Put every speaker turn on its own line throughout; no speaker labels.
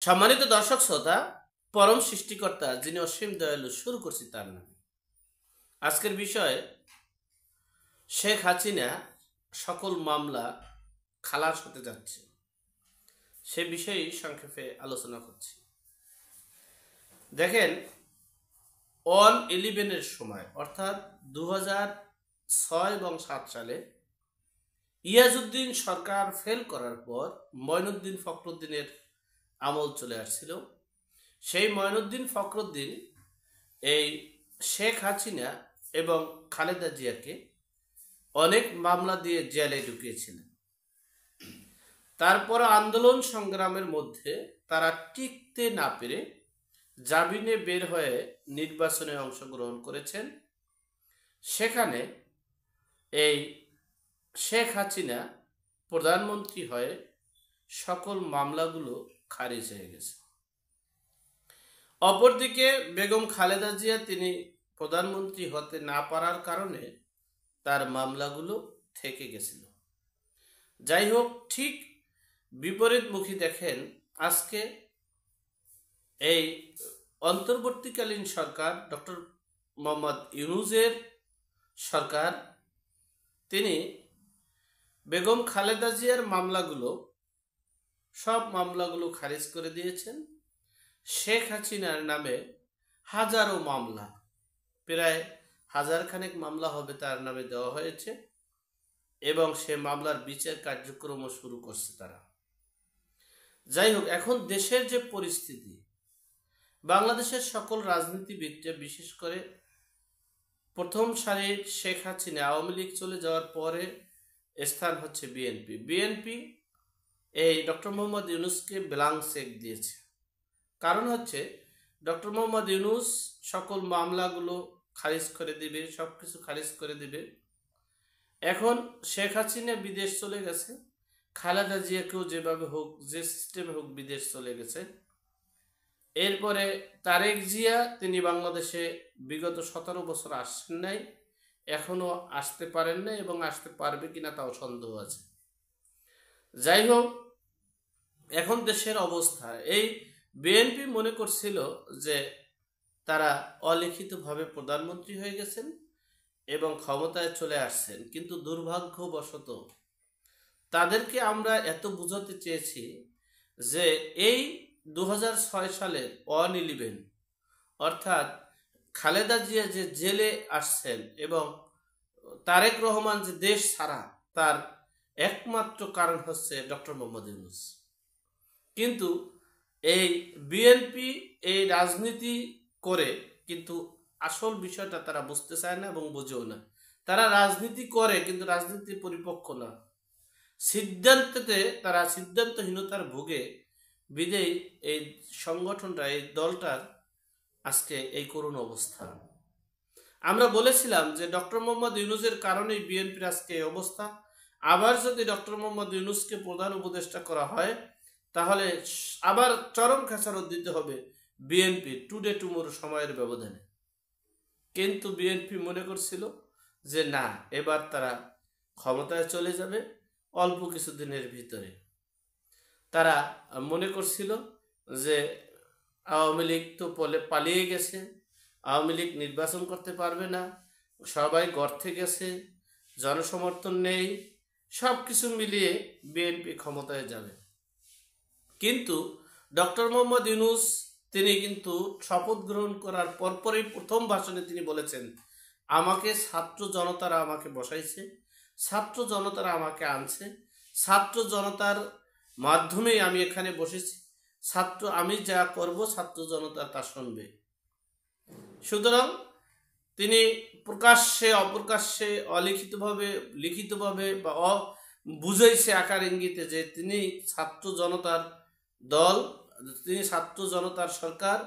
সম্মানিত দর্শক শ্রোতা, পরম সৃষ্টিকর্তা যিনি অসীম দয়ালু, শুরু করছি তার নামে। আজকের বিষয় শেখ হাসিনা সকল মামলা খালাস হতে যাচ্ছে, সে বিষয়েই সংক্ষেপে আলোচনা করছি। দেখেন, 1/11-এর সময় অর্থাৎ 2006 এবং 2007 সালে ইয়াজউদ্দিন সরকার ফেল করার পর মঈনুদ্দিন ফখরুদ্দিনের আমল চলে আসছিল। সেই মঈনুদ্দিন ফখরুদ্দিন এই শেখ হাসিনা এবং খালেদা জিয়াকে অনেক মামলা দিয়ে জেলে ঢুকিয়েছিলেন। তারপর আন্দোলন সংগ্রামের মধ্যে তারা টিকতে না পেরে জামিনে বের হয়ে নির্বাচনে অংশগ্রহণ করেছেন। সেখানে এই শেখ হাসিনা প্রধানমন্ত্রী হয়ে সকল মামলাগুলো খারিজ হয়ে গেছে। অপরদিকে বেগম খালেদা জিয়া তিনি প্রধানমন্ত্রী হতে না পারার কারণে তার মামলাগুলো থেকে গেছিল। যাই হোক, ঠিক বিপরীতমুখী দেখেন, আজকে এই অন্তর্বর্তীকালীন সরকার ডক্টর মোহাম্মদ ইউনূসের সরকার, তিনি বেগম খালেদা জিয়ার সব মামলাগুলো খারিজ করে দিয়েছেন। শেখ হাসিনার নামে হাজারো মামলা, প্রায় 1000 খানেক মামলা হবে, তার নামে দেওয়া হয়েছে এবং সে মামলার বিচার কার্যক্রমও শুরু করছে তারা। যাই হোক, এখন দেশের যে পরিস্থিতি, বাংলাদেশের সকল রাজনীতিবিদরা, বিশেষ করে প্রথম সারির শেখ হাসিনা আওয়ামী লীগ চলে যাওয়ার পরে স্থান হচ্ছে বিএনপি এই ডক্টর মোহাম্মদ ইউনূসকে ব্ল্যাঙ্ক চেক দিয়েছে। কারণ হচ্ছে ডক্টর মোহাম্মদ ইউনূস সকল মামলাগুলো খারিজ করে দিবে, সবকিছু খারিজ করে দিবে। এখন শেখ হাসিনা বিদেশ চলে গেছে, খালেদা জিয়াকেও যেভাবে হোক, যে সিস্টেমে হোক বিদেশ চলে গেছে। এরপরে তারেক জিয়া, তিনি বাংলাদেশে বিগত 17 বছর আসেন নাই, এখনো আসতে পারেন নাই এবং আসতে পারবে কিনা তাও সন্দেহ আছে। যাই হোক, এখন দেশের অবস্থা, এই বিএনপি মনে করছিল যে তারা অলিখিতভাবে প্রধানমন্ত্রী হয়ে গেছেন এবং ক্ষমতায় চলে আসছেন, কিন্তু দুর্ভাগ্যবশত তাদেরকে আমরা এত বুঝাতে চেয়েছি যে এই 2006 সালের 1/11, অর্থাৎ খালেদা জিয়া যে জেলে আসছেন এবং তারেক রহমান যে দেশ ছাড়া, তার একমাত্র কারণ হচ্ছে ডক্টর মোহাম্মদ ইউনূস। কিন্তু এই বিএনপি এই রাজনীতি করে, কিন্তু আসল বিষয়টা তারা বুঝতে চায় না এবং বুঝেও না। তারা রাজনীতি করে কিন্তু রাজনীতি পরিপক্ক না, সিদ্ধান্ততে তারা সিদ্ধান্তহীনতার ভোগে, বিদেয় এই সংগঠনটা, এই দলটার আজকে এই করুণ অবস্থা। আমরা বলেছিলাম যে ডক্টর মোহাম্মদ ইউনূসের কারণেই বিএনপির আজকে এই অবস্থা। আবার যদি ডক্টর মোহাম্মদ ইউনূসকে প্রধান উপদেষ্টা করা হয়, তাহলে আবার চরম খেসারত দিতে হবে বিএনপি টুডে টুমোরো সময়ের ব্যবধানে। কিন্তু বিএনপি মনে করছিল যে না, এবার তারা ক্ষমতায় চলে যাবে অল্প কিছুদিনের ভিতরে। তারা মনে করছিল যে আওয়ামী লীগ তো পালিয়ে গেছে, আওয়ামী লীগ নির্বাচন করতে পারবে না, সবাই গর্তে গেছে, জনসমর্থন নেই, সব কিছু মিলিয়ে বিএনপি ক্ষমতায় যাবে। কিন্তু ডক্টর মোহাম্মদ ইউনূস, তিনি কিন্তু শপথ গ্রহণ করার পরপরই প্রথম ভাষণে তিনি বলেছেন, আমাকে ছাত্র জনতারা আমাকে বসাইছে, ছাত্র জনতারা আমাকে আনছে, ছাত্র জনতার মাধ্যমেই আমি এখানে বসেছি, আমি যা করব ছাত্র জনতা তা শুনবে। সুতরাং তিনি প্রকাশ্যে অপ্রকাশ্যে, অলিখিতভাবে, লিখিতভাবে বা বুঝাইছে আকার ইঙ্গিতে যে তিনি ছাত্র জনতার দল, তিনি ছাত্র জনতার সরকার,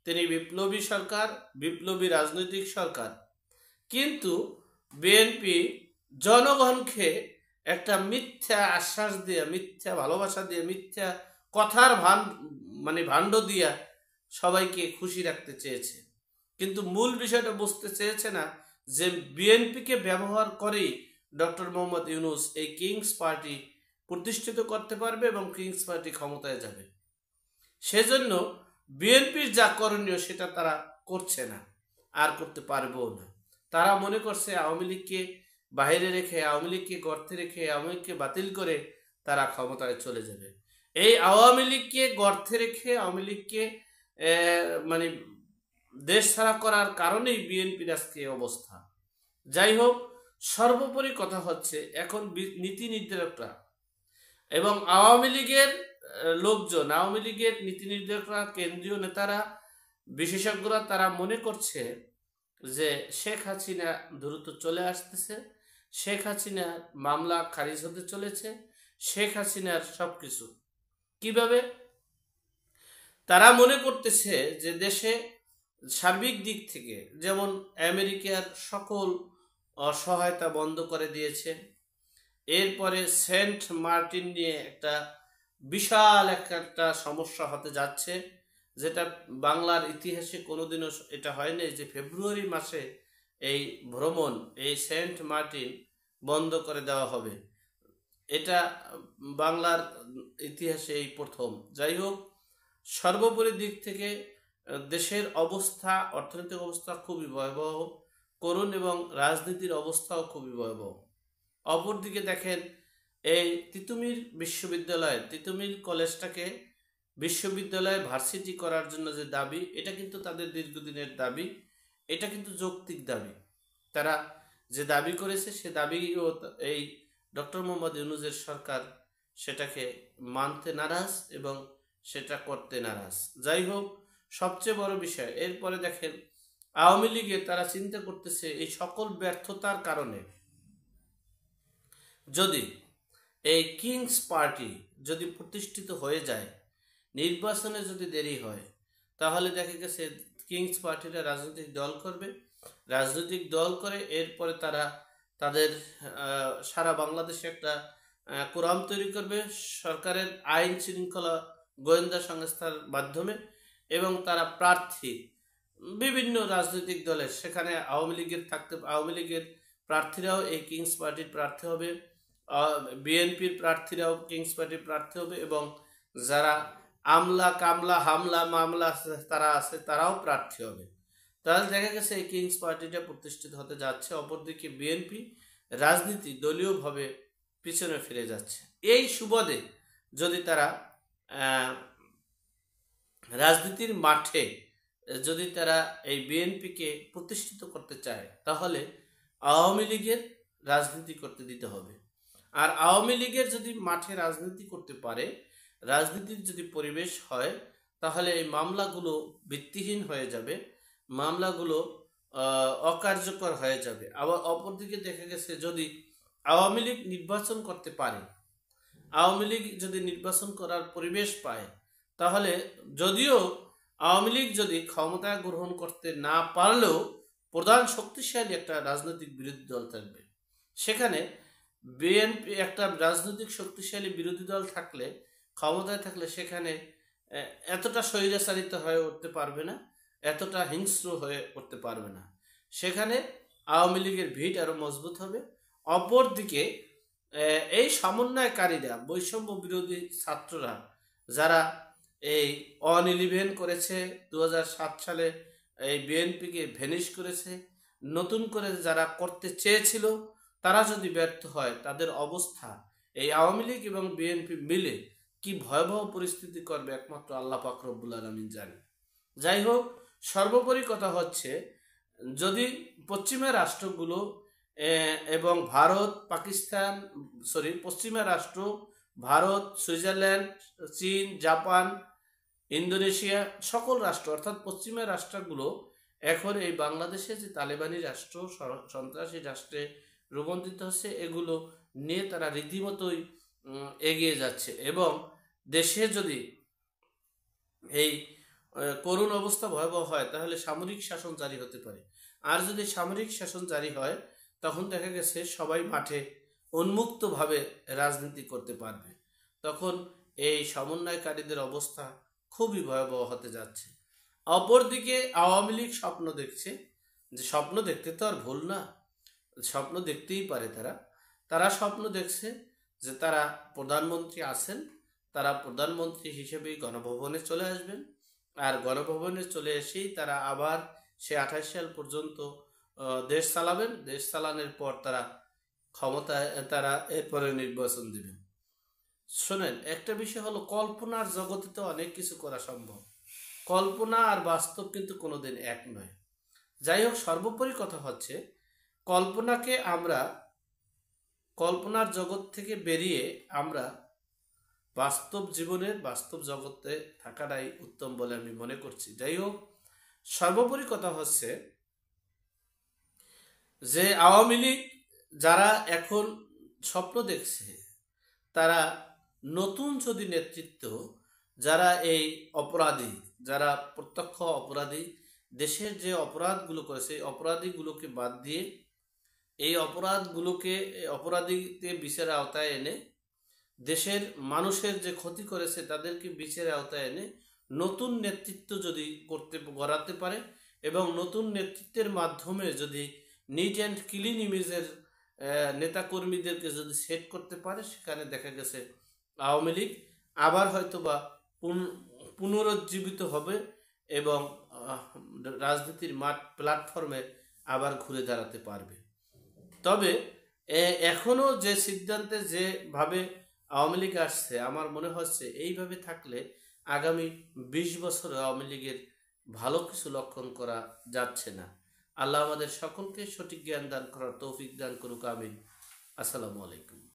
তিনি বিপ্লবী সরকার, বিপ্লবী রাজনৈতিক সরকার। কিন্তু বিএনপি জনগণকে একটা মিথ্যা আশ্বাস দিয়ে, মিথ্যা ভালোবাসা দিয়ে, মিথ্যা কথার ভাণ্ড দিয়া সবাইকে খুশি রাখতে চেয়েছে। কিন্তু মূল বিষয়টা বুঝতে চেয়েছে না যে বিএনপিকে ব্যবহার করেই ডক্টর মোহাম্মদ ইউনূস এই কিংস পার্টি প্রতিষ্ঠিত করতে পারবে এবং কিংস পার্টি ক্ষমতায় যাবে। সেজন্য বিএনপির যা করণীয় সেটা তারা করছে না, আর করতে পারবেও না। তারা মনে করছে আওয়ামী লীগকে বাইরে রেখে, আওয়ামী লীগকে গর্তে রেখে, আওয়ামী লীগকে বাতিল করে তারা ক্ষমতায় চলে যাবে। এই আওয়ামী লীগকে গর্তে রেখে, আওয়ামী লীগকে মানে দেশ ছাড়া করার কারণেই বিএনপির আজকে অবস্থা। যাই হোক, সর্বোপরি কথা হচ্ছে এখন নীতি নির্ধারকরা এবং আওয়ামী লীগের লোকজন, আওয়ামী লীগের নীতি নির্ধারকরা, কেন্দ্রীয় নেতারা, বিশেষজ্ঞরা তারা মনে করছে যে শেখ হাসিনা দ্রুত চলে আসতেছে, শেখ হাসিনার মামলা খারিজ হতে চলেছে, শেখ হাসিনার সবকিছু। কিভাবে? তারা মনে করতেছে যে দেশে সার্বিক দিক থেকে যেমন আমেরিকার সকল সহায়তা বন্ধ করে দিয়েছে, এরপরে সেন্ট মার্টিন নিয়ে একটা বিশাল একটা সমস্যা হতে যাচ্ছে, যেটা বাংলার ইতিহাসে কোনোদিনও এটা হয়নি যে ফেব্রুয়ারি মাসে এই ভ্রমণ, এই সেন্ট মার্টিন বন্ধ করে দেওয়া হবে। এটা বাংলার ইতিহাসে এই প্রথম। যাই হোক, সর্বোপরি দিক থেকে দেশের অবস্থা, অর্থনৈতিক অবস্থা খুবই ভয়াবহ, করুণ, এবং রাজনীতির অবস্থাও খুবই ভয়াবহ। অপরদিকে দেখেন, এই তিতুমির বিশ্ববিদ্যালয়, তিতুমির কলেজটাকে বিশ্ববিদ্যালয় ভার্সিটি করার জন্য যে দাবি, এটা কিন্তু তাদের দীর্ঘদিনের দাবি, এটা কিন্তু যৌক্তিক দাবি। তারা যে দাবি করেছে সে দাবিও এই ডক্টর মোহাম্মদ ইউনূসের সরকার সেটাকে মানতে নারাজ এবং সেটা করতে নারাজ। যাই হোক, সবচেয়ে বড় বিষয়, এরপরে দেখেন আওয়ামী লীগে তারা চিন্তা করতেছে এই সকল ব্যর্থতার কারণে যদি এই কিংস পার্টি যদি প্রতিষ্ঠিত হয়ে যায়, নির্বাচনে যদি দেরি হয়, তাহলে দেখা গেছে কিংস পার্টিরা রাজনৈতিক দল করবে, রাজনৈতিক দল করে এরপরে তারা তাদের সারা বাংলাদেশে একটা কোরাম তৈরি করবে সরকারের আইন শৃঙ্খলা গোয়েন্দা সংস্থার মাধ্যমে, এবং তারা প্রার্থী বিভিন্ন রাজনৈতিক দলের, সেখানে আওয়ামী লীগের আওয়ামী লীগের প্রার্থীরাও এই কিংস পার্টির প্রার্থী হবে, বিএনপির প্রার্থীরাও কিংস পার্টির প্রার্থী হবে, এবং যারা আমলা কামলা হামলা মামলা তারা আছে তারাও প্রার্থী হবে। তাহলে দেখা গেছে এই কিংস পার্টিটা প্রতিষ্ঠিত হতে যাচ্ছে। অপরদিকে বিএনপি রাজনীতি দলীয়ভাবে পিছনে ফিরে যাচ্ছে। এই সুবাদে যদি তারা রাজনীতির মাঠে যদি তারা এই বিএনপিকে প্রতিষ্ঠিত করতে চায়, তাহলে আওয়ামী লীগের রাজনীতি করতে দিতে হবে। আর আওয়ামী লীগের যদি মাঠে রাজনীতি করতে পারে, রাজনীতির যদি পরিবেশ হয়, তাহলে এই মামলাগুলো ভিত্তিহীন হয়ে যাবে, মামলাগুলো অকার্যকর হয়ে যাবে। আবার অপরদিকে দেখা গেছে যদি আওয়ামী লীগ নির্বাচন করতে পারে, আওয়ামী লীগ যদি নির্বাচন করার পরিবেশ পায়, তাহলে যদিও আওয়ামী লীগ যদি ক্ষমতা গ্রহণ করতে না পারলেও প্রধান শক্তিশালী একটা রাজনৈতিক বিরোধী দল থাকবে। সেখানে বিএনপি একটা রাজনৈতিক শক্তিশালী বিরোধী দল থাকলে, ক্ষমতায় থাকলে, সেখানে এতটা স্বৈরাচারিত হয়ে উঠতে পারবে না, এতটা হিংস্র হয়ে উঠতে পারবে না। সেখানে আওয়ামী লীগের ভিত আরো মজবুত হবে। অপরদিকে এই সমন্বয়কারীরা, বৈষম্য বিরোধী ছাত্ররা, যারা এই অন-11 করেছে, 2007 সালে এই বিএনপিকে ভ্যানিশ করেছে, নতুন করে যারা করতে চেয়েছিল, তারা যদি ব্যর্থ হয়, তাদের অবস্থা এই আওয়ামী লীগ এবং বিএনপি মিলে কি ভয়াবহ পরিস্থিতি করবে একমাত্র আল্লাহ পাক রব্বুল আলামিন জানে। যাই হোক, সর্বোপরি কথা হচ্ছে, যদি পশ্চিমা রাষ্ট্রগুলো এবং ভারত, পাকিস্তান, পশ্চিমা রাষ্ট্র ভারত, সুইজারল্যান্ড, চীন, জাপান, ইন্দোনেশিয়া, সকল রাষ্ট্র অর্থাৎ পশ্চিমা রাষ্ট্রগুলো এখন এই বাংলাদেশে যে তালেবানি রাষ্ট্র, সন্ত্রাসী রাষ্ট্রে রূপান্তরিত হচ্ছে, এগুলো নিয়ে তারা রীতিমতোই এগিয়ে যাচ্ছে। এবং দেশে যদি এই করুণ অবস্থা ভয়াবহ হয়, তাহলে সামরিক শাসন জারি হতে পারে। আর যদি সামরিক শাসন জারি হয়, তখন দেখা গেছে সবাই মাঠে উন্মুক্তভাবে রাজনীতি করতে পারবে। তখন এই সমন্বয়কারীদের অবস্থা খুবই ভয়াবহ হতে যাচ্ছে। অপরদিকে আওয়ামী লীগ স্বপ্ন দেখছে, যে স্বপ্ন দেখতে তো আর ভুল না, স্বপ্ন দেখতেই পারে। তারা স্বপ্ন দেখছে যে তারা প্রধানমন্ত্রী আছেন, তারা প্রধানমন্ত্রী হিসেবেই গণভবনে চলে আসবেন। আর গণভবনে চলে এসেই তারা আবার সে 28 সাল পর্যন্ত দেশ চালাবেন। দেশ চালানোর পর তারা ক্ষমতায় তারা এরপরে নির্বাচন দিবেন। শোনেন, একটা বিষয় হলো, কল্পনার জগতে তো অনেক কিছু করা সম্ভব, কল্পনা আর বাস্তব কিন্তু কোনোদিন এক নয়। যাই হোক, সর্বোপরি কথা হচ্ছে, কল্পনাকে আমরা কল্পনার জগৎ থেকে বেরিয়ে আমরা বাস্তব জীবনের বাস্তব জগতে থাকাটাই উত্তম বলে আমি মনে করছি। যাই হোক, সর্বোপরি কথা হচ্ছে যে আওয়ামী লীগ যারা এখন স্বপ্ন দেখছে, তারা নতুন যদি নেতৃত্ব, যারা এই অপরাধী, যারা প্রত্যক্ষ অপরাধী, দেশের যে অপরাধগুলো করেছে এই অপরাধীগুলোকে বাদ দিয়ে এই অপরাধীকে বিচারের আওতায় এনে, দেশের মানুষের যে ক্ষতি করেছে তাদেরকে বিচারের আওতায় এনে নতুন নেতৃত্ব যদি গড়াতে পারে এবং নতুন নেতৃত্বের মাধ্যমে যদি নিট অ্যান্ড ক্লিন ইমেজের নেতাকর্মীদেরকে যদি সেট করতে পারে, সেখানে দেখা গেছে আওয়ামী লীগ আবার হয়তোবা পুনরুজ্জীবিত হবে এবং রাজনীতির মাঠ প্ল্যাটফর্মে আবার ঘুরে দাঁড়াতে পারবে। তবে এখনও যে সিদ্ধান্তে যেভাবে আওয়ামী লীগ আসছে, আমার মনে হচ্ছে এইভাবে থাকলে আগামী 20 বছর আওয়ামী লীগের ভালো কিছু লক্ষণ করা যাচ্ছে না। আল্লাহ আমাদের সকলকে সঠিক জ্ঞান দান করার তৌফিক দান করুক, আমিন। আসসালামু আলাইকুম।